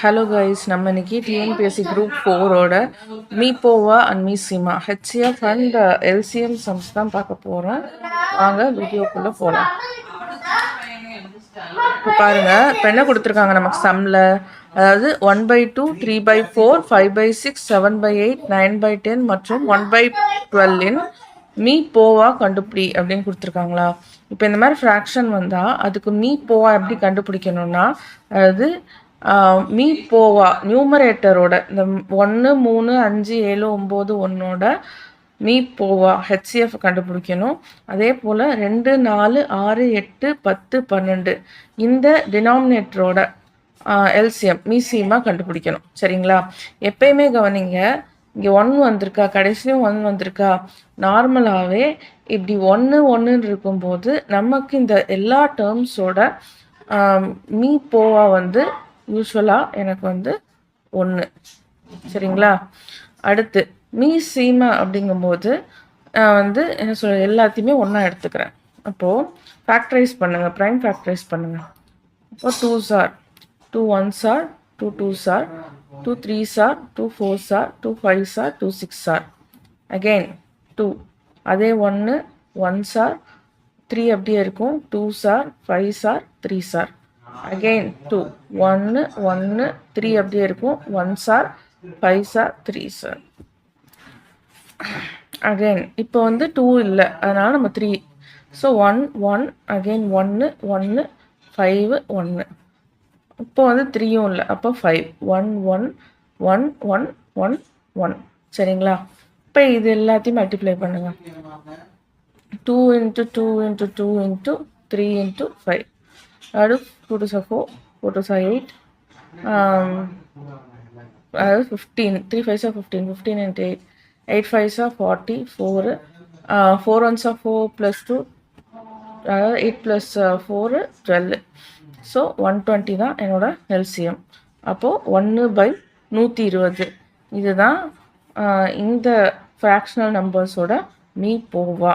Hello guys, நம்ம இன்னைக்கு TNPSC group 4ஓட மீபோவா அண்ட் மீசிமா ஹெச்சிஎஃப் அண்ட் எல்சிஎம் சம்ஸ் தான் பார்க்க போகிறோம். வாங்க வீடியோக்குள்ளே போகலாம். இப்போ பாருங்க, இப்போ என்ன கொடுத்துருக்காங்க நமக்கு சம்மில், அதாவது 1/2, 3/4, 5/6, 7/8, 9/10 மற்றும் 1/12 மீ போவா கண்டுபிடி அப்படின்னு கொடுத்துருக்காங்களா. இப்போ இந்த மாதிரி ஃப்ராக்ஷன் வந்தால் அதுக்கு மீ போவா எப்படி கண்டுபிடிக்கணும்னா, அதாவது மீ போவா நியூமரேட்டரோட இந்த 1, 3, 5, 7, 9, 1ஓட மீ போவா ஹெச்சிஎஃப் கண்டுபிடிக்கணும். அதே போல் 2, 4, 6, 8, 10, 12 இந்த டினாமினேட்டரோட எல்சிஎம் மீசிமா கண்டுபிடிக்கணும். சரிங்களா? எப்பயுமே கவனிங்க, இங்கே 1 வந்திருக்கா, கடைசியும் 1 வந்திருக்கா. நார்மலாகவே இப்படி 1 1ன்னு இருக்கும்போது நமக்கு இந்த எல்லா டேர்ம்ஸோட மீ போவா வந்து யூஸ்வலாக எனக்கு வந்து 1. சரிங்களா? அடுத்து மீ சீமா அப்படிங்கும்போது நான் வந்து என்ன சொல்ல எல்லாத்தையுமே ஒன்றா எடுத்துக்கிறேன். அப்போது ஃபேக்டரைஸ் பண்ணுங்கள், ப்ரைம் ஃபேக்டரைஸ் பண்ணுங்கள். அப்போது 2s are 2 1s are 2 2s are 2 3s are 2 4s are 2 5s are 2 6s are again 2. அதே 1 1s are 3 அப்படியே இருக்கும். 2s are 5s are 3s are again 2 1 1 3 அப்படியே இருக்கும். 1s are 5s are 3s are again. இப்போ வந்து 2 இல்லை, அதனால் நம்ம 3. So 1 1 again 1 1 5 1. இப்போ வந்து 3யும் இல்லை, அப்போ 5 1 1 1 1 1 1. சரிங்களா? இப்போ இது எல்லாத்தையும் மல்டிப்ளை பண்ணுங்க. 2 × 2 × 2 × 3 × 5. அதாவது 2 2s are 4, 4 2s are 8, அதாவது 15, 3 5s are 15, 15 × 8, 8 5s are 40, 4 4 1s are 4 + 2, அதாவது 8 + 4 12. ஸோ 120 தான் என்னோட எல்சிஎம். அப்போது 1/120 இதுதான் இந்த ஃப்ராக்ஷனல் நம்பர்ஸோட மீ போவா.